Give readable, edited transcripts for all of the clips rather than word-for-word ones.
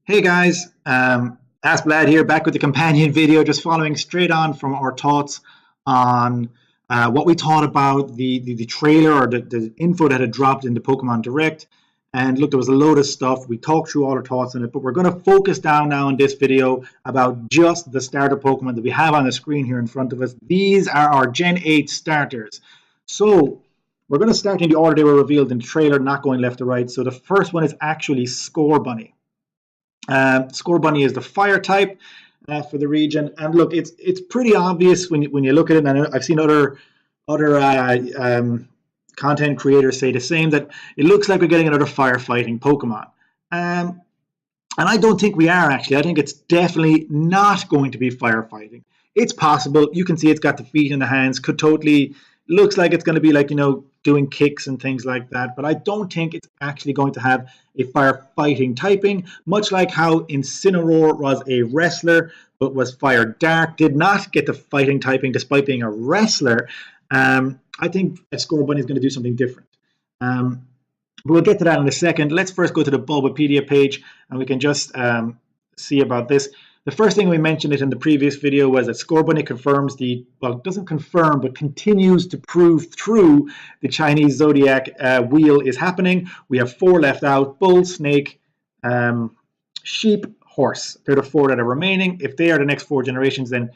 Hey guys, Asblad here, back with the companion video, just following straight on from our thoughts on what we thought about the trailer or the info that had dropped in the Pokemon Direct. And look, there was a load of stuff. We talked through all our thoughts on it, but we're going to focus down now in this video about just the starter Pokemon that we have on the screen here in front of us. These are our Gen 8 starters. So we're going to start in the order they were revealed in the trailer, not going left to right. So the first one is actually Scorbunny. Scorbunny is the fire type for the region, and look, it's pretty obvious when you look at it. And I've seen other content creators say the same, that it looks like we're getting another firefighting Pokemon. And I don't think we are, actually. I think it's definitely not going to be firefighting. It's possible. You can see it's got the feet and the hands. Could totally looks like it's going to be like, doing kicks and things like that. But I don't think it's actually going to have a firefighting typing, much like how Incineroar was a wrestler but was fire dark, did not get the fighting typing despite being a wrestler. I think Scorbunny is going to do something different. But we'll get to that in a second. Let's first go to the Bulbapedia page and we can just see about this. The first thing we mentioned it in the previous video was that Scorbunny confirms doesn't confirm, but continues to prove true the Chinese Zodiac wheel is happening. We have 4 left out: bull, snake, sheep, horse. They're the 4 that are remaining. If they are the next 4 generations, then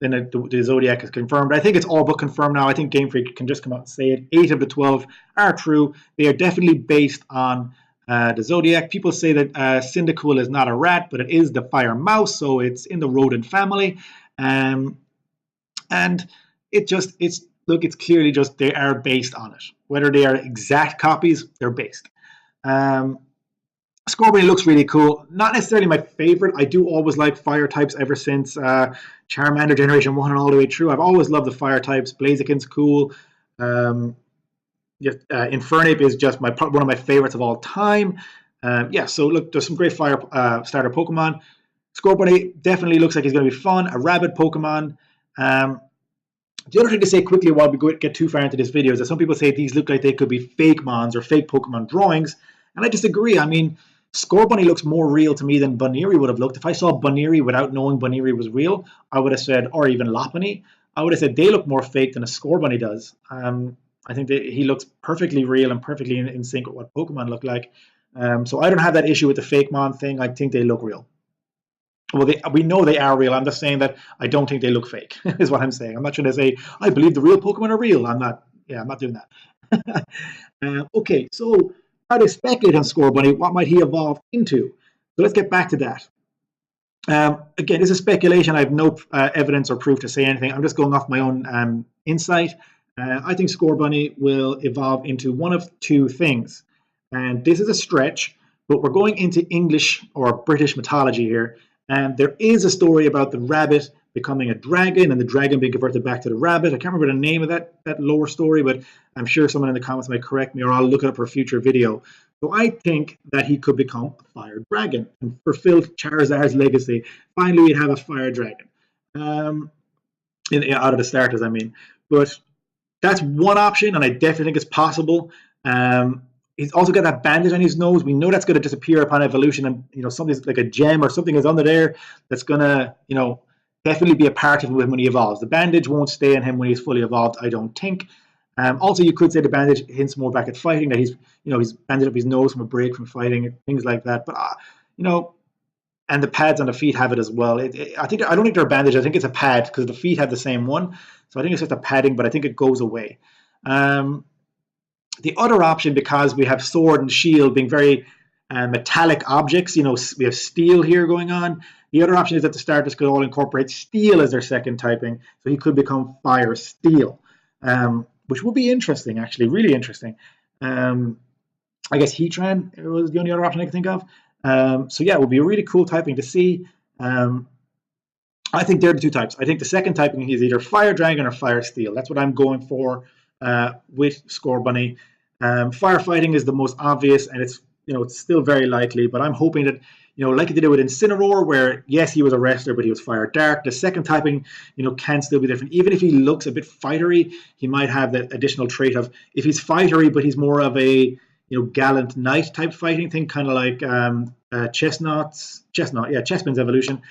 the Zodiac is confirmed. But I think it's all but confirmed now. I think Game Freak can just come out and say it. 8 of the 12 are true. They are definitely based on the Zodiac. People say that Cyndaquil is not a rat, but it is the fire mouse, so it's in the rodent family. And it's clearly just they are based on it. Whether they are exact copies, they're based. Scorbunny looks really cool. Not necessarily my favorite. I do always like fire types ever since Charmander Generation 1 and all the way through. I've always loved the fire types. Blaziken's cool. Infernape is just one of my favorites of all time. So look, there's some great fire starter Pokemon. Scorbunny definitely looks like he's going to be fun. A rabid Pokemon. The other thing to say quickly while we get too far into this video is that some people say these look like they could be fake mons or fake Pokemon drawings, and I disagree. I mean, Scorbunny looks more real to me than Buneary would have looked. If I saw Buneary without knowing Buneary was real, I would have said, or even Lopunny, I would have said they look more fake than a Scorbunny does. I think that he looks perfectly real and perfectly in sync with what Pokemon look like. So I don't have that issue with the fake mon thing. I think they look real. Well, we know they are real. I'm just saying that I don't think they look fake, is what I'm saying. I'm not trying to say, I believe the real Pokemon are real. I'm not doing that. Okay, so how to speculate on Scorbunny, what might he evolve into? So let's get back to that. Again, this is speculation. I have no evidence or proof to say anything. I'm just going off my own insight. I think Scorbunny will evolve into one of 2 things. And this is a stretch, but we're going into English or British mythology here. And there is a story about the rabbit becoming a dragon and the dragon being converted back to the rabbit. I can't remember the name of that lore story, but I'm sure someone in the comments might correct me, or I'll look it up for a future video. So I think that he could become a fire dragon and fulfill Charizard's legacy. Finally, we'd have a fire dragon. Out of the starters, I mean. But that's one option, and I definitely think it's possible. He's also got that bandage on his nose. We know that's going to disappear upon evolution, and something's like a gem or something is under there that's going to, definitely be a part of him when he evolves. The bandage won't stay on him when he's fully evolved, I don't think. Also, you could say the bandage hints more back at fighting, that he's bandaged up his nose from a break from fighting, things like that. But and the pads on the feet have it as well. I don't think they're a bandage. I think it's a pad because the feet have the same one. So I think it's just a padding, but I think it goes away. The other option, because we have sword and shield being very metallic objects, we have steel here going on. The other option is that the starters could all incorporate steel as their second typing. So he could become fire steel, which would be interesting, actually, really interesting. I guess Heatran was the only other option I could think of. So yeah, it would be a really cool typing to see. I think they're the 2 types. I think the second typing is either fire dragon or fire steel. That's what I'm going for with Scorbunny. Firefighting is the most obvious, and it's still very likely. But I'm hoping that like it did with Incineroar, where yes, he was a wrestler, but he was fire dark. The second typing can still be different. Even if he looks a bit fightery, he might have that additional trait of, if he's fightery, but he's more of a gallant knight type fighting thing, kind of like Chespin's evolution.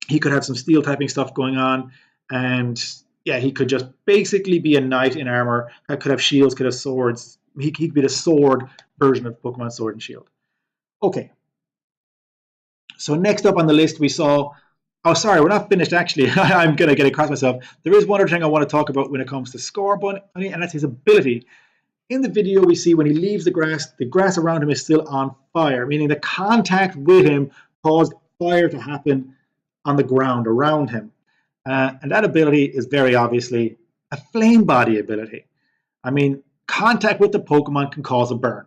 He could have some steel typing stuff going on, and yeah, he could just basically be a knight in armor. Could have shields, could have swords. He could be the sword version of Pokemon Sword and Shield. Okay. So next up on the list we saw, oh sorry, we're not finished actually. I'm going to get across myself. There is one other thing I want to talk about when it comes to Scorbunny, and that's his ability. In the video we see when he leaves the grass around him is still on fire, meaning the contact with him caused fire to happen on the ground around him. And that ability is very obviously a flame body ability. I mean, contact with the Pokemon can cause a burn.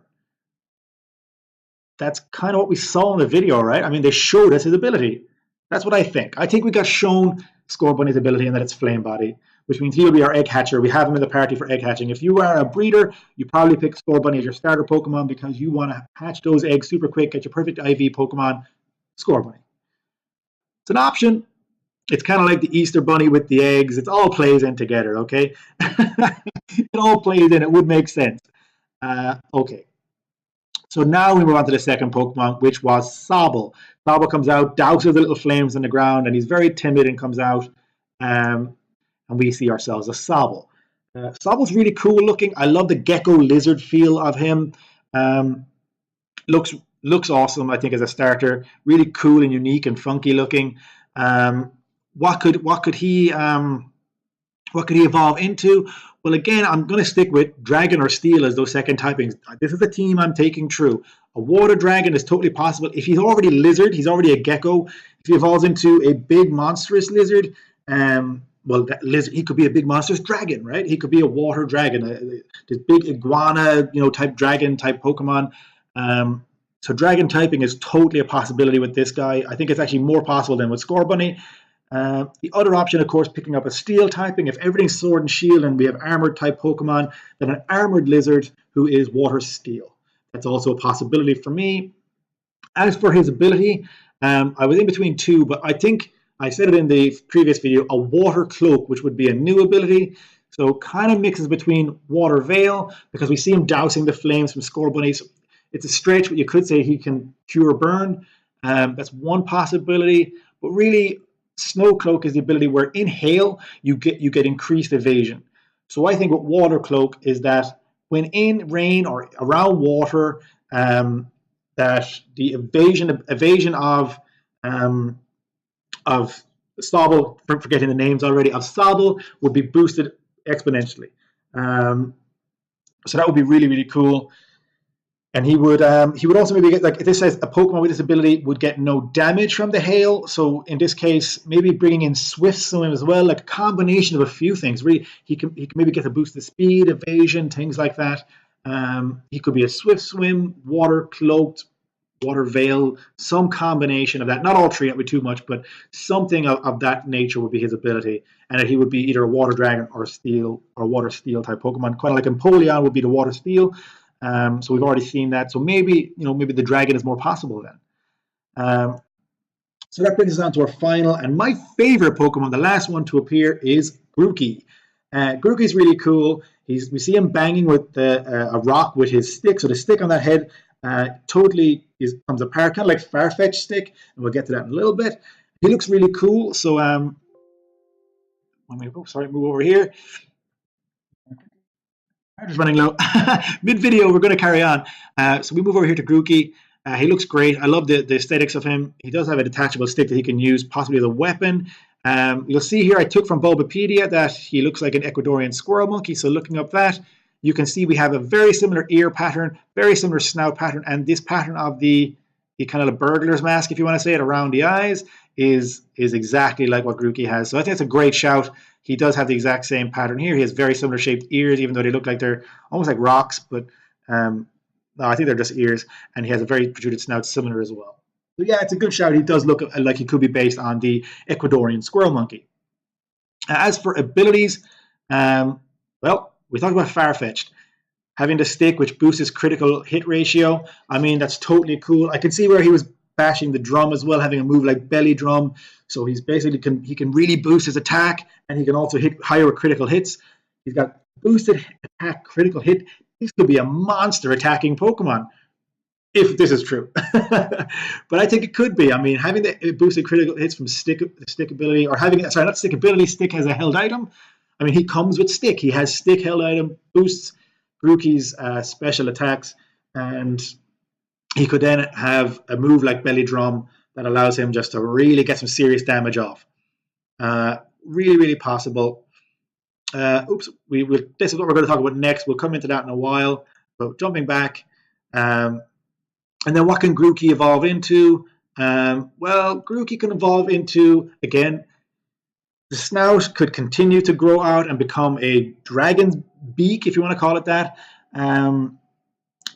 That's kind of what we saw in the video, right? I mean, they showed us his ability. That's what I think. I think we got shown Scorbunny's ability and that it's flame body, which means he'll be our egg hatcher. We have him in the party for egg hatching. If you are a breeder, you probably pick Scorbunny as your starter Pokemon because you want to hatch those eggs super quick, get your perfect IV Pokemon, Scorbunny. It's an option. It's kind of like the Easter Bunny with the eggs. It all plays in together, okay? It all plays in. It would make sense. Okay. So now we move on to the second Pokemon, which was Sobble. Sobble comes out, douses the little flames on the ground, and he's very timid and comes out. And we see ourselves a Sobble. Sobble's really cool looking. I love the gecko lizard feel of him. Looks awesome, I think, as a starter. Really cool and unique and funky looking. What could he evolve into? Well, again, I'm going to stick with Dragon or Steel as those second typings. This is the team I'm taking true. A Water Dragon is totally possible. If he's already Lizard, he's already a Gecko. If he evolves into a big monstrous Lizard, well, that lizard, he could be a big monstrous dragon, right? He could be a Water Dragon, this big iguana, type dragon type Pokemon. So Dragon typing is totally a possibility with this guy. I think it's actually more possible than with Scorbunny. The other option, of course, picking up a Steel typing. If everything's Sword and Shield and we have Armored type Pokemon, then an Armored Lizard who is Water Steel. That's also a possibility for me. As for his ability, I was in between two, but I think I said it in the previous video, a Water Cloak, which would be a new ability. So kind of mixes between Water Veil, because we see him dousing the flames from Scorbunny. So it's a stretch, but you could say he can cure burn. That's one possibility. But really, Snow Cloak is the ability where in hail you get increased evasion. So I think what Water Cloak is that when in rain or around water, that the evasion of Sobble, forgetting the names already, of Sobble would be boosted exponentially. So that would be really, really cool. And he would also maybe get, like this says, a Pokemon with this ability would get no damage from the hail. So in this case, maybe bringing in Swift Swim as well, like a combination of a few things. Really, he can maybe get a boost of speed, evasion, things like that. He could be a Swift Swim, Water Cloaked, Water Veil, some combination of that. Not all three, that would be too much, but something of that nature would be his ability. And that he would be either a Water Dragon or Steel or Water Steel type Pokemon. Kind of like Empoleon would be the Water Steel. So we've already seen that. So maybe the dragon is more possible then. So that brings us on to our final and my favorite Pokemon, the last one to appear, is Grookey. Grookey's really cool. We see him banging with a rock with his stick. So the stick on that head totally comes apart, kind of like Farfetch'd stick, and we'll get to that in a little bit. He looks really cool. So move over here. I'm just running low. Mid-video, we're going to carry on. So we move over here to Grookey. He looks great. I love the aesthetics of him. He does have a detachable stick that he can use, possibly as a weapon. You'll see here I took from Bulbapedia that he looks like an Ecuadorian squirrel monkey. So looking up that, you can see we have a very similar ear pattern, very similar snout pattern, and this pattern of the kind of the burglar's mask, if you want to say it, around the eyes is exactly like what Grookey has. So I think it's a great shout. He does have the exact same pattern here. He has very similar shaped ears, even though they look like they're almost like rocks, but no, I think they're just ears. And he has a very protruded snout, similar as well. So yeah, it's a good shout. He does look like he could be based on the Ecuadorian squirrel monkey. As for abilities, well, we talked about Farfetch'd. Having the stick, which boosts his critical hit ratio. I mean, that's totally cool. I can see where he was bashing the drum as well, having a move like belly drum. So he's basically he can really boost his attack, and he can also hit higher critical hits. He's got boosted attack critical hit this could be a monster attacking Pokemon, if this is true. But I think it could be. I mean, having the boosted critical hits from stick ability, or having, sorry, not stick ability, stick as a held item. I mean, he comes with stick. He has stick held item, boosts Grookey's special attacks, and he could then have a move like Belly Drum that allows him just to really get some serious damage off. Really, really possible. This is what we're going to talk about next. We'll come into that in a while. But jumping back, and then what can Grookey evolve into? Well, Grookey can evolve into, again, the snout could continue to grow out and become a dragon's beak, if you want to call it that.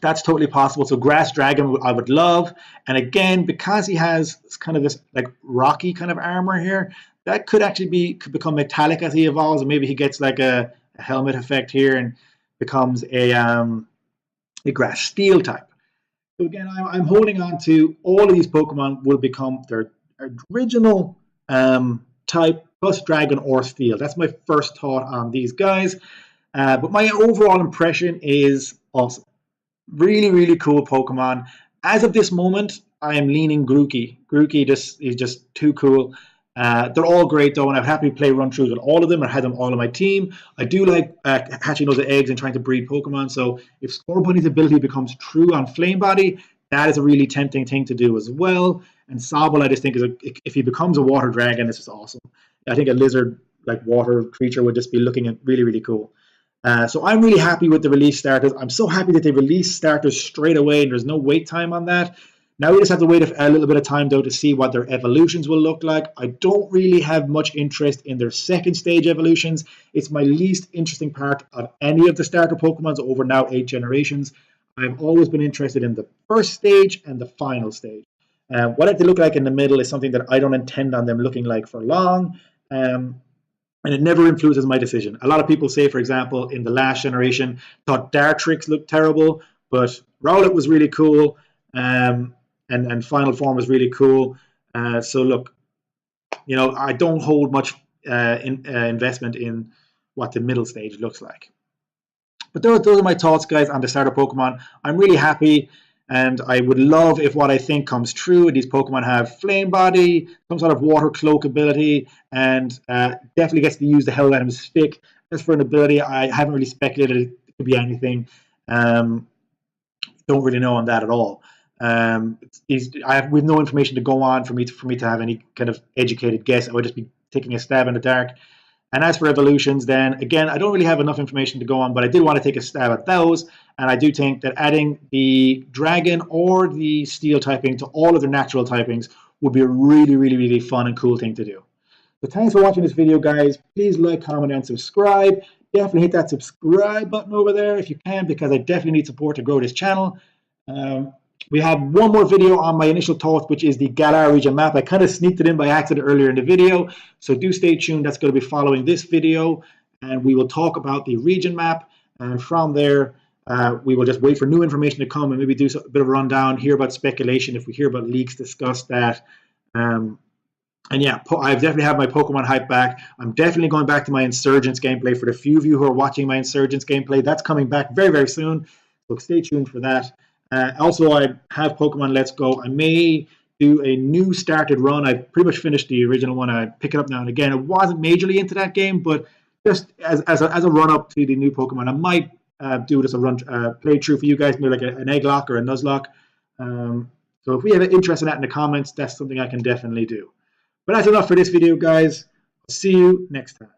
That's totally possible. So Grass Dragon, I would love. And again, because he has kind of this like rocky kind of armor here, that could actually become metallic as he evolves, and maybe he gets like a helmet effect here and becomes a Grass Steel type. So again, I'm holding on to all of these Pokemon will become their original type plus Dragon or Steel. That's my first thought on these guys. But my overall impression is awesome. Really, really cool Pokemon. As of this moment, I am leaning Grookey. Grookey is just too cool. They're all great though, and I'd happily play run-throughs with all of them. I had them all on my team. I do like hatching those eggs and trying to breed Pokemon, so if Scorbunny's ability becomes true on Flame Body, that is a really tempting thing to do as well. And Sobble, I just think, if he becomes a water dragon, this is awesome. I think a lizard, like water creature, would just be looking at really, really cool. So I'm really happy with the release starters. I'm so happy that they released starters straight away and there's no wait time on that. Now we just have to wait a little bit of time though to see what their evolutions will look like. I don't really have much interest in their second stage evolutions. It's my least interesting part of any of the starter Pokemons over now 8 generations. I've always been interested in the first stage and the final stage. What they look like in the middle is something that I don't intend on them looking like for long. And it never influences my decision. A lot of people say, for example, in the last generation, thought Dartrix looked terrible, but Rowlet was really cool, and Final Form was really cool. So look, I don't hold much investment in what the middle stage looks like. But those are my thoughts, guys, on the starter Pokemon. I'm really happy, and I would love if what I think comes true, and these Pokemon have Flame Body, some sort of Water Cloak ability, and definitely gets to use the Hell Item Stick. As for an ability, I haven't really speculated. It could be anything. Don't really know on that at all. With no information to go on for me to have any kind of educated guess. I would just be taking a stab in the dark. And as for evolutions, then again, I don't really have enough information to go on, but I did want to take a stab at those. And I do think that adding the Dragon or the Steel typing to all of their natural typings would be a really, really, really fun and cool thing to do. So thanks for watching this video, guys. Please like, comment, and subscribe. Definitely hit that subscribe button over there if you can, because I definitely need support to grow this channel. We have one more video on my initial thoughts, which is the Galar region map. I kind of sneaked it in by accident earlier in the video, so do stay tuned. That's going to be following this video, and we will talk about the region map. And from there, we will just wait for new information to come and maybe do a bit of a rundown, hear about speculation. If we hear about leaks, discuss that. And yeah, I definitely have my Pokemon hype back. I'm definitely going back to my Insurgents gameplay. For the few of you who are watching my Insurgents gameplay, that's coming back very, very soon. So stay tuned for that. Also, I have Pokemon Let's Go. I may do a new started run. I pretty much finished the original one. I pick it up now and again. I wasn't majorly into that game, but just as a run up to the new Pokemon, I might do this a run playthrough for you guys, maybe like an Egglock or a Nuzlocke. So if we have an interest in that in the comments, that's something I can definitely do. But that's enough for this video, guys. I'll see you next time.